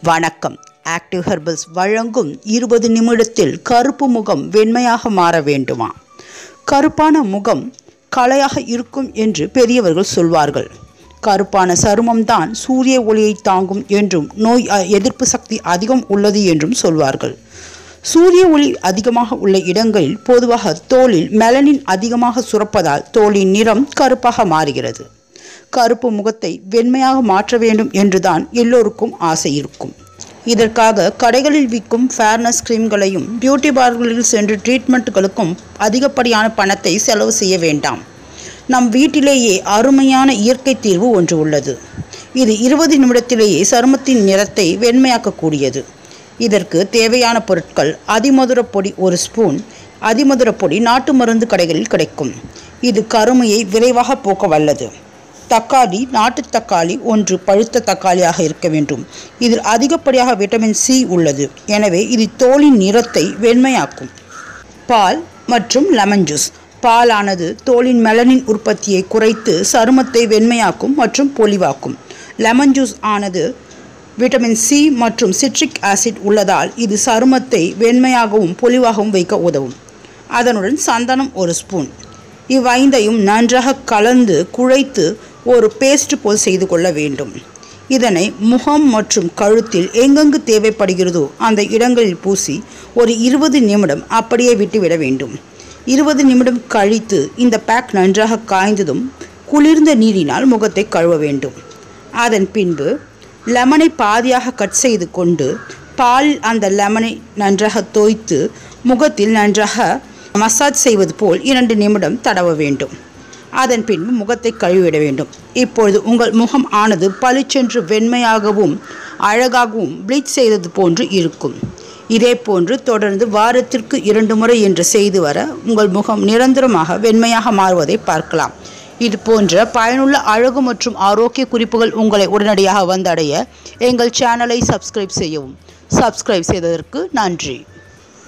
வணக்கம். Active herbals வழங்கும் 20 நிமிடத்தில் கருப்பு முகம் வெண்மையாக மாற வேண்டுமா? கருப்பான முகம் களையாக இருக்கும் என்று பெரியவர்கள் சொல்வார்கள். கருப்பான சருமம்தான் சூரிய ஒளியை தாங்கும் என்றும் நோய் எதிர்ப்பு சக்தி அதிகம் உள்ளது என்றும் சொல்வார்கள். சூரிய ஒளி அதிகமாக உள்ள இடங்களில் பொதுவாக தோலில் மெலனின் அதிகமாக சுரப்பதால் தோலின் நிறம் கருப்பாக மாறுகிறது. கருப்பு முகத்தை வெண்மையாக மாற்ற வேண்டும் என்றுதான் எல்லோருக்கும் ஆசை இருக்கும். இதற்காக கடைகளில் விற்கும் ஃபேர்னஸ் கிரீம்களையும் பியூட்டி பார்லரில் சென்று ட்ரீட்மெண்ட்டுகளுக்கும் அதிகப்படியான பணத்தை செலவு செய்ய வேண்டாம். நம் வீட்டிலேயே அருமையான இயற்கை தீர்வு ஒன்று உள்ளது. இது 20 நிமிடத்திலேயே சருமத்தின் நிறத்தை வெண்மையாக்கக்கூடியது. இதற்கு தேவையான பொருட்கள்: அதிமதுர பொடி 1 ஸ்பூன். அதிமதுர பொடி நாட்டு மருந்து கடைகளில் கிடைக்கும். இது கருமையை விரைவாக போக்க வல்லது. தக்காளி, நாட்டு தக்காளி 1 பழுத்த தக்காளியாக இருக்க வேண்டும். இதில் அதிகப்படியாக விட்டமின் சி உள்ளது. எனவே இது தோலின் நிறத்தை வெண்மையாக்கும். பால் மற்றும் லெமன் ஜூஸ். பாலானது தோலின் மெலனின் உற்பத்தியை குறைத்து சருமத்தை வெண்மையாக்கும் மற்றும் பொலிவாக்கும். லெமன் ஜூஸ் ஆனது விட்டமின் சி மற்றும் சிட்ரிக் ஆசிட் உள்ளதால் இது சருமத்தை வெண்மையாகவும் பொலிவாகவும் வைக்க உதவும். அதனுடன் சந்தனம் 1 ஸ்பூன். இவ்வைந்தையும் நன்றாக கலந்து குழைத்து ஒரு பேஸ்ட் போல் செய்து கொள்ள வேண்டும். இதனை முகம் மற்றும் கழுத்தில் எங்கெங்கு தேவைப்படுகிறதோ அந்த இடங்களில் பூசி ஒரு 20 நிமிடம் அப்படியே விட்டுவிட வேண்டும். 20 நிமிடம் கழித்து இந்த பேக் நன்றாக காய்ந்ததும் குளிர்ந்த நீரினால் முகத்தை கழுவ வேண்டும். அதன் பின்பு லெமனை பாதியாக கட் செய்து கொண்டு பாலில் அந்த லெமனை நன்றாக தோய்த்து முகத்தில் நன்றாக மசாஜ் செய்வது போல் 2 நிமிடம் தடவ வேண்டும். அதன் பின்பு முகத்தை கழுவிட வேண்டும். இப்பொழுது உங்கள் முகம் ஆனது பளிச்சென்று வெண்மையாகவும் அழகாகவும் ப்ளீச் செய்தது போன்று இருக்கும். இதே போன்று தொடர்ந்து வாரத்திற்கு 2 முறை என்று செய்து வர உங்கள் முகம் நிரந்தரமாக வெண்மையாக மாறுவதை பார்க்கலாம். இது போன்ற பயனுள்ள அழகு மற்றும் ஆரோக்கிய குறிப்புகள் உங்களை உடனடியாக வந்தடைய எங்கள் சேனலை சப்ஸ்கிரைப் செய்யவும். சப்ஸ்கிரைப் செய்ததற்கு நன்றி.